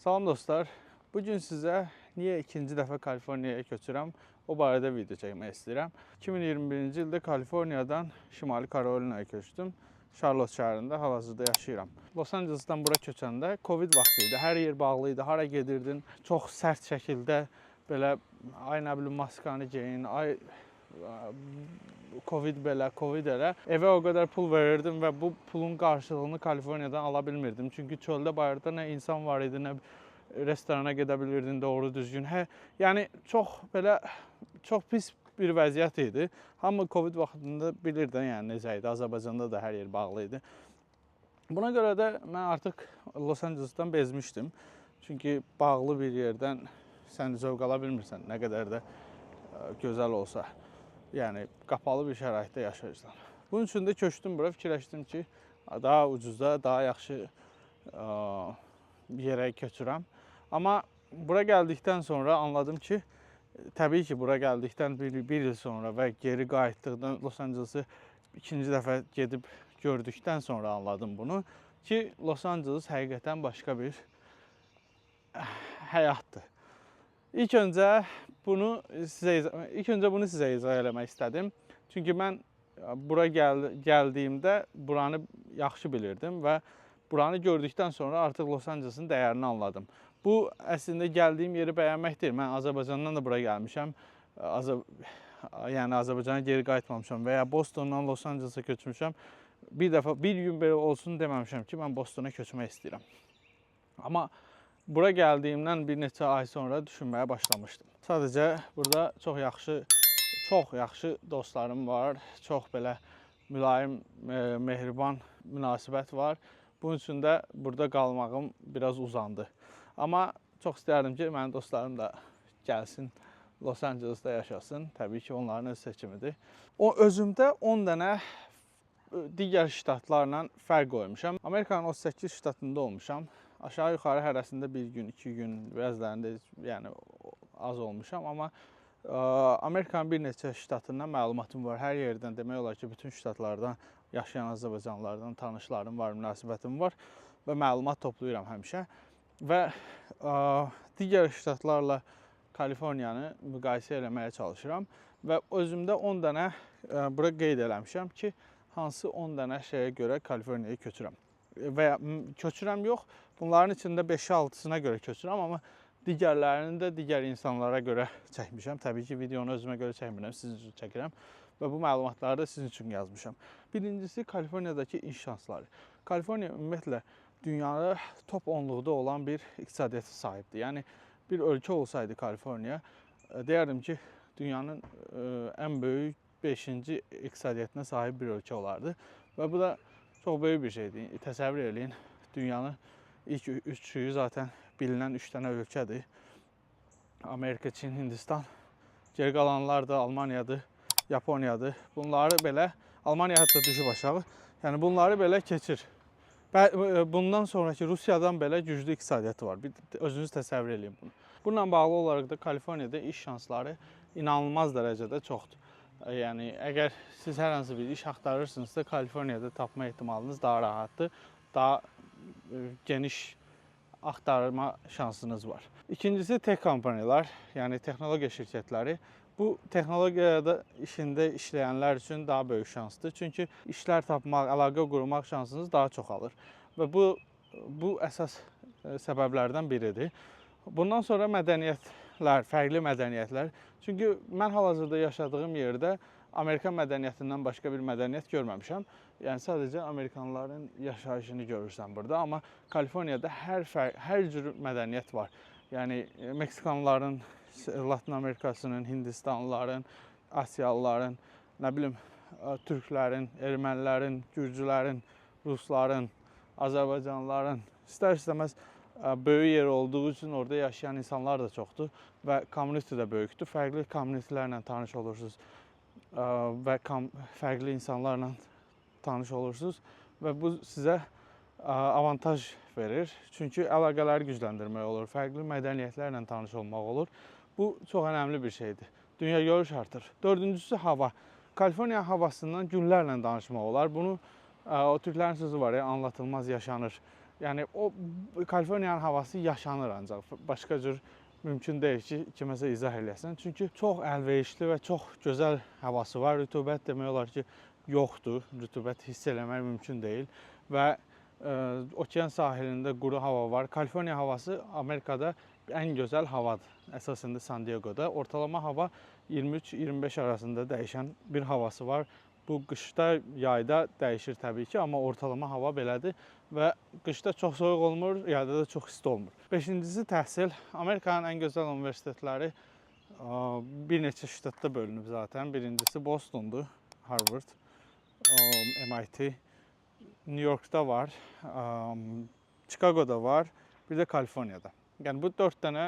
Salam dostlar. Bugün sizə niyə ikinci dəfə Kaliforniyaya köçürəm, o barədə video çəkmək istəyirəm. 2021-ci ildə Kaliforniyadan Şimali Karolinaya köçdüm. Charlotte şəhərində hal-hazırda yaşayıram. Los Angelesdan bura köçəndə Covid vaxtı idi. Hər yer bağlı idi. Hara gedirdin, çox sərt şəkildə belə ay nə bilim maskanı geyin, ay Covid belə, Covid elə. Evə o qədər pul verirdim və bu pulun qarşılığını Kaliforniyadan ala bilmirdim. Çünki çöldə bayırda nə insan var idi, nə restorana gedə bilirdin doğru düzgün. Yəni çox pis bir vəziyyət idi. Hamı Covid vaxtında bilirdi, yəni necə idi. Azərbaycanda da hər yer bağlı idi. Buna görə də mən artıq Los Angelesdan bezmişdim. Çünki bağlı bir yerdən sən zövq ala bilmirsən, nə qədər də gözəl olsa. Yəni qapalı bir şəraitdə yaşayırsan. Bunun üçün də köçdüm bura, fikirləşdim ki, daha ucuzda, daha yaxşı yerə köçürəm. Amma bura gəldikdən sonra anladım ki, təbii ki, bura gəldikdən bir il sonra və geri qayıtdıqdan Los Angeles'ı ikinci dəfə gedib gördükdən sonra anladım bunu ki, Los Angeles həqiqətən başqa bir həyatdır. İlk öncə bunu sizə izah eləmək istədim. Çünki mən bura gəldiyimdə buranı yaxşı bilirdim və buranı gördükdən sonra artıq Los Angeles'ın dəyərini anladım. Bu əslində gəldiyim yeri bəyənmək deyil. Mən Azərbaycandan da bura gəlmişəm. Yəni Azərbaycana geri qayıtmamışam və ya Bostondan Los Angeles'a köçmüşəm. Bir gün belə olsun deməmişəm ki, mən Bostona köçmək istəyirəm. Amma bura gəldiyimdən bir neçə ay sonra düşünməyə başlamışdım. Sadəcə burada çox yaxşı dostlarım var. Çox belə mülayim, mehriban münasibət var. Bunun üçün də burada qalmağım biraz uzandı. Amma çox istərdim ki, mənim dostlarım da gəlsin, Los Angeles'da yaşasın. Təbii ki, onların öz seçimidir. Özümdə 10 dənə digər ştatlarla fərq qoymuşam. Amerikanın 38 ştatında olmuşam. Aşağı yuxarı hərəsində bir gün, 2 gün, bəzilərində yəni az olmuşam. Amma Amerikanın bir neçə ştatından məlumatım var. Hər yerdən demək olar ki, bütün ştatlardan yaşayan azərbaycanlılardan tanışlarım var, münasibətim var və məlumat toplayıram həmişə. Və digər ştatlarla Kaliforniyanı müqayisə eləməyə çalışıram və özümdə 10 dənə bura qeyd eləmişəm ki, hansı 10 dənə şeyə görə Kaliforniyaya köçürəm. Və ya köçürəm yox, bunların içində 5-6-sına görə köçürəm, amma digərlərini də digər insanlara görə çəkmişəm. Təbii ki, videonu özümə görə çəkmirəm, sizin üçün çəkirəm və bu məlumatları da sizin üçün yazmışam. Birincisi, Kaliforniyadakı iş şansları. Kaliforniya ümumiyyətlə dünyada top 10-luqda olan bir iqtisadiyyata sahibdir. Yəni, bir ölkə olsaydı Kaliforniya, deyərdim ki, dünyanın ən böyük 5-ci iqtisadiyyatına sahib bir ölkə olardı və bu da çox böyük bir şeydir. Təsəvvür eləyin, dünyanın ilk üçü zaten bilinən 3 dənə ölkədir. Amerika, Çin, Hindistan. Geri qalanlar da Almaniyadır, Yaponiyadır. Bunları belə, Almaniya hətta düşüb aşağı. Yəni bunları belə keçir. Bundan sonraki Rusiyadan belə güclü iqtisadiyyatı var. Özünüz təsəvvür eləyin bunu. Bununla bağlı olaraq da Kaliforniyada iş şansları inanılmaz dərəcədə çoxdur. Yəni, əgər siz hər hansı bir iş axtarırsınızsa, Kaliforniyada tapma ehtimalınız daha rahatdır, daha geniş axtarma şansınız var. İkincisi, tech kompaniyalar, yəni texnologiya şirkətləri. Bu, texnologiyada işində işləyənlər üçün daha böyük şansdır. Çünki işlər tapmaq, əlaqə qurmaq şansınız daha çox alır. Və bu əsas səbəblərdən biridir. Bundan sonra mədəniyyətlər, fərqli mədəniyyətlər. Çünki mən hal-hazırda yaşadığım yerdə Amerikan mədəniyyətindən başqa bir mədəniyyət görməmişəm. Yəni sadəcə Amerikanların yaşayışını görürsən burada. Amma Kaliforniyada hər cür mədəniyyət var. Yəni Meksikanlıların, Latin Amerikasının, Hindistanlıların, Asiyalıların, nə bilim, Türklərin, Ermənilərin, Gürcülərin, Rusların, Azərbaycanlıların, istər-istəməz böyük yer olduğu üçün orada yaşayan insanlar da çoxdur və community də böyükdür. Fərqli communitylərlə tanış olursunuz və fərqli insanlarla tanış olursunuz və bu sizə avantaj verir. Çünki əlaqələri gücləndirmək olur, fərqli mədəniyyətlərlə tanış olmaq olur. Bu çox önəmli bir şeydir. Dünya görüş artır. Dördüncüsü hava. Kaliforniya havasından günlərlə danışmaq olar. Bunu o türklərin sözü var ya, anlatılmaz yaşanır. Yəni o Kaliforniyanın havası yaşanır ancaq. Başqa cür mümkün deyil ki, kiməsə izah eləyəsən. Çünki çox əlverişli və çox gözəl havası var. Rütubət demək olar ki, yoxdur. Rütubət hiss eləmək mümkün deyil və okean sahilində quru hava var. Kaliforniya havası Amerikada ən gözəl havadır. Əsasında San Diego'da ortalama hava 23-25 arasında dəyişən bir havası var. Bu qışda, yayda dəyişir təbii ki, amma ortalama hava belədir və qışda çox soyuq olmur, yayda da çox isti olmur. Beşincisi təhsil. Amerikanın ən gözəl universitetləri bir neçə ştatda bölünüb zaten. Birincisi Boston'dur, Harvard, MIT, New York'da var, Chicago'da var, bir də Kaliforniyada. Yəni bu 4 dənə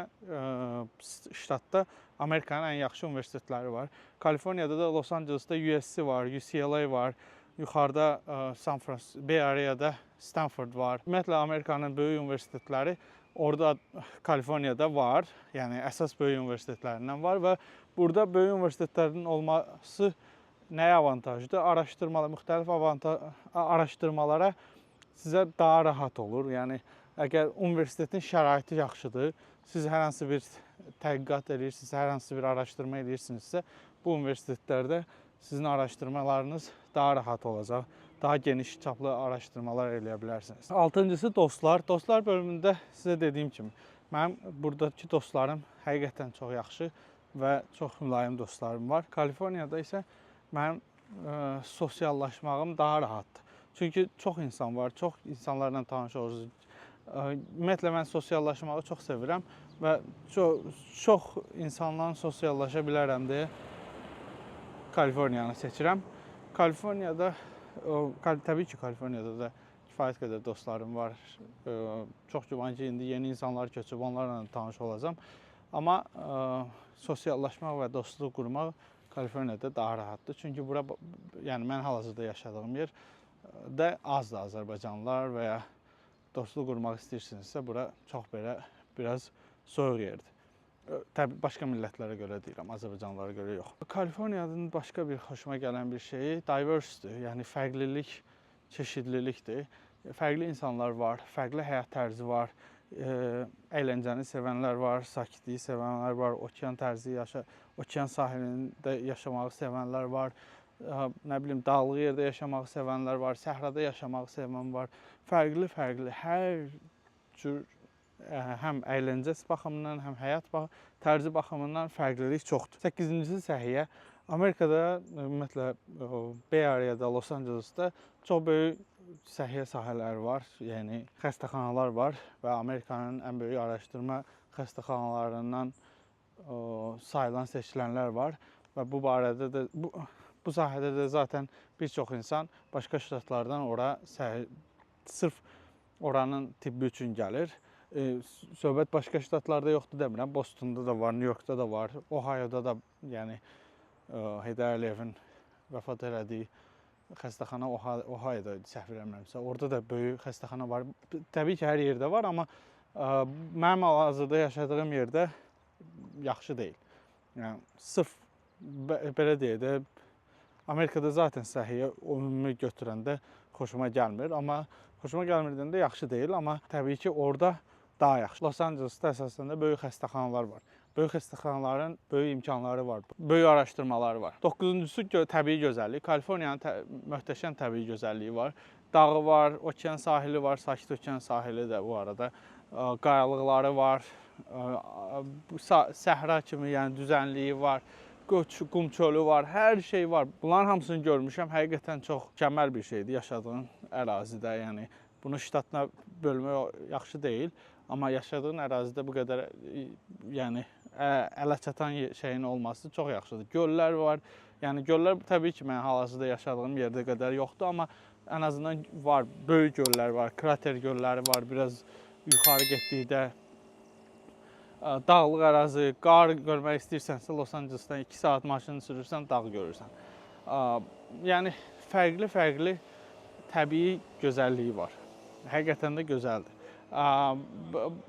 ştatda Amerikanın ən yaxşı universitetləri var. Kaliforniyada da Los Angeles'da USC var, UCLA var. Yuxarıda San Francisco, Bay Area'da Stanford var. Ümumiyyətlə Amerikanın böyük universitetləri orada Kaliforniyada var. Yəni əsas böyük universitetlərindən var və burada böyük universitetlərin olması nəyə avantajlıdır? Araşdırmalar, müxtəlif araşdırmalara sizə daha rahat olur. Yəni əgər universitetin şəraiti yaxşıdır, siz hər hansı bir tədqiqat edirsiniz, hər hansı bir araşdırma edirsinizsə, bu universitetlərdə sizin araşdırmalarınız daha rahat olacaq. Daha geniş çaplı araşdırmalar eləyə bilərsiniz. Altıncısı dostlar. Dostlar bölümündə sizə dediyim kimi, mənim buradakı dostlarım həqiqətən çox yaxşı və çox mülayim dostlarım var. Kaliforniyada isə mənim sosiallaşmağım daha rahatdır. Çünki çox insan var, çox insanlarla tanış olursunuz. Ümumiyyətlə mən sosiallaşmağı çox sevirəm və çox insanlarla sosiallaşa bilərəm deyə Kaliforniyanı seçirəm. Kaliforniyada, təbii ki, Kaliforniyada da kifayət qədər dostlarım var. Çox güman ki, indi yeni insanlar köçüb, onlarla tanış olacam. Amma sosiallaşmaq və dostluq qurmaq Kaliforniyada daha rahatdır. Çünki bura, yəni mən hal-hazırda yaşadığım yerdə azdır Azərbaycanlılar və ya dostluq qurmaq istəyirsinizsə, bura çox belə biraz soyuq yerdir. Təbii başqa millətlərə görə deyirəm, Azərbaycanlılara görə yox. Kaliforniyanın başqa bir xoşuma gələn bir şeyi diversedir, yəni fərqlilik, çeşidlilikdir. Fərqli insanlar var, fərqli həyat tərzi var, əyləncəni sevənlər var, sakitliyi sevənlər var, okean sahilində yaşamağı sevənlər var, nə bilim, dağlıq yerdə yaşamağı sevənlər var, səhrada yaşamağı sevən var. Fərqli, hər cür həm əyləncə baxımından, həm həyat tərzi baxımından fərqlilik çoxdur. 8-ci səhiyyə. Amerikada, ümumiyyətlə, Bay Area'da, Los Angeles'da çox böyük səhiyyə sahələri var, yəni xəstəxanalar var və Amerikanın ən böyük araşdırma xəstəxanalarından sayılan seçilənlər var və bu barədə də, bu sahədə də zaten bir çox insan başqa ştatlardan ora sırf oranın tibbi üçün gəlir. Söhbət başqa ştatlarda yoxdur demirəm. Boston'da da var, New York'da da var, Ohio'da da, yəni Heydər Əliyevin vəfat elədiyi xəstəxana Ohio'da səhv eləmirəmsə, orada da böyük xəstəxana var. Təbii ki, hər yerdə var, amma mənim hazırda yaşadığım yerdə yaxşı deyil. Yəni sırf belə deyək də, Amerikada zaten səhiyyə ümumi götürəndə xoşuma gəlmir, amma xoşuma gəlmirdən də yaxşı deyil, amma təbii ki, orada daha yaxşı. Los Angeles'da əsasında böyük xəstəxanalar var. Böyük xəstəxanaların böyük imkanları var, böyük araşdırmaları var. 9-cusu təbii gözəllik. Kaliforniyanın möhtəşəm təbii gözəlliyi var. Dağı var, okean sahili var, sakit okean sahili də bu arada. Qayalıqları var, səhra kimi, yəni düzənliyi var. Qum çölü var, hər şey var. Bunların hamısını görmüşəm. Həqiqətən çox mükəmməl bir şeydir yaşadığın ərazidə. Yəni bunu ştatına bölmək yaxşı deyil, amma yaşadığın ərazidə bu qədər, yəni ələ çatan şeyin olması çox yaxşıdır. Göllər var. Yəni göllər təbii ki, mən hal-hazırda yaşadığım yerdə qədər yoxdur, amma ən azından var. Böyük göllər var, krater gölləri var. Biraz yuxarı getdikdə dağlıq ərazi, qar görmək istəyirsənsə, Los Angeles'dan 2 saat maşını sürürsən, dağ görürsən. Yəni fərqli təbii gözəlliyi var. Həqiqətən də gözəldir.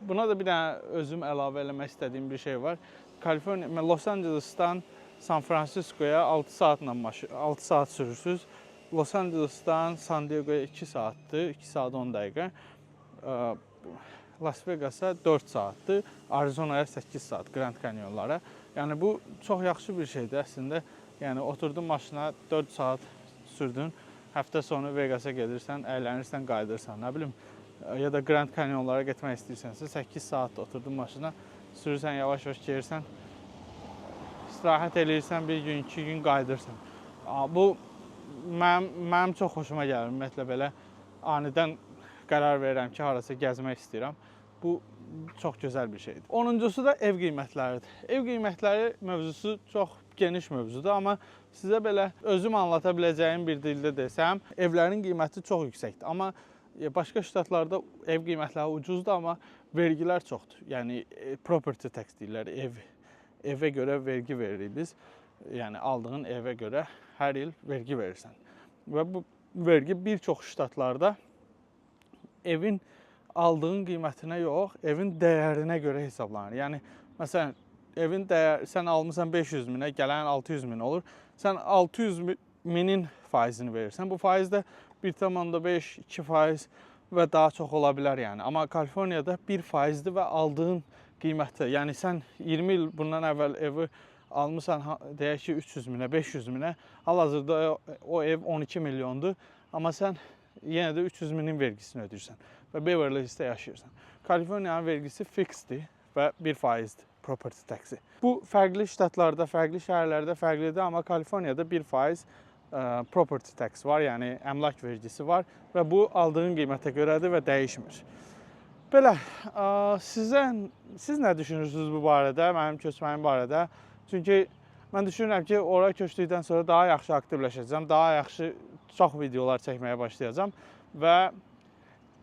Buna da bir dənə özüm əlavə eləmək istədiyim bir şey var. Los Angeles'dan San Francisco'ya 6 saat sürürsünüz. Los Angeles'dan San Diego'ya 2 saatdır, 2 saat 10 dəqiqə. Las Vegas'a 4 saatdır, Arizona'ya 8 saat Grand Canyonlara. Yəni bu çox yaxşı bir şeydir əslində. Yəni oturdun maşına 4 saat sürdün, həftə sonu Vegas'a gedirsən, əylənirsən, qayıdırsan, nə bilim, ya da Grand Canyonlara getmək istəyirsənsə 8 saat oturdun maşına, sürürsən, yavaş-yavaş gedirsən, istirahət eləyirsən, bir gün, 2 gün qayıdırsan. Bu mənim çox xoşuma gəlir, ümumiyyətlə belə anidən qərar verirəm ki, harasa gəzmək istəyirəm. Bu çox gözəl bir şeydir. 10-uncusu da ev qiymətləridir. Ev qiymətləri mövzusu çox geniş mövzudur, amma sizə belə özüm anlata biləcəyim bir dildə desəm, evlərin qiyməti çox yüksəkdir. Amma başqa ştatlarda ev qiymətləri ucuzdur, amma vergilər çoxdur. Yəni property tax deyirlər, evə görə vergi veririk biz. Yəni aldığın evə görə hər il vergi verirsən. Və bu vergi bir çox ştatlarda evin aldığın qiymətinə yox, evin dəyərinə görə hesablanır. Yəni məsələn, evin dəyəri sən almısan 500 minə, gələn 600 min olur. Sən 600 minin faizini verirsən. Bu faiz də 1,5, 2% və daha çox ola bilər yəni. Amma Kaliforniyada 1%dir və aldığın qiyməti, yəni sən 20 il bundan əvvəl evi almısan, deyək ki 300 minə, 500 minə, hal-hazırda o ev 12 milyondur, amma sən yenə də 300 minin vergisini ödəyirsən və Beverly Hills'də yaşayırsan. Kaliforniyanın vergisi fiksdir və 1%dir property taxi. Bu fərqli ştatlarda, fərqli şəhərlərdə fərqlidir, amma Kaliforniyada 1% property tax var, yəni əmlak vergisi var və bu aldığın qiymətə görədir və dəyişmir. Belə, siz nə düşünürsünüz bu barədə, mənim köçməyim barədə? Çünki mən düşünürəm ki, oraya köçdükdən sonra daha yaxşı aktivləşəcəm, daha yaxşı çox videolar çəkməyə başlayacağam və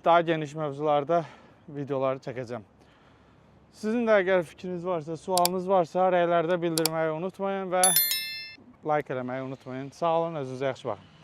daha geniş mövzularda videoları çəkəcəm. Sizin də əgər fikriniz varsa, sualınız varsa, rəylərdə bildirməyi unutmayın və like eləməyi unutmayın. Sağ olun, özünüzə yaxşı baxın.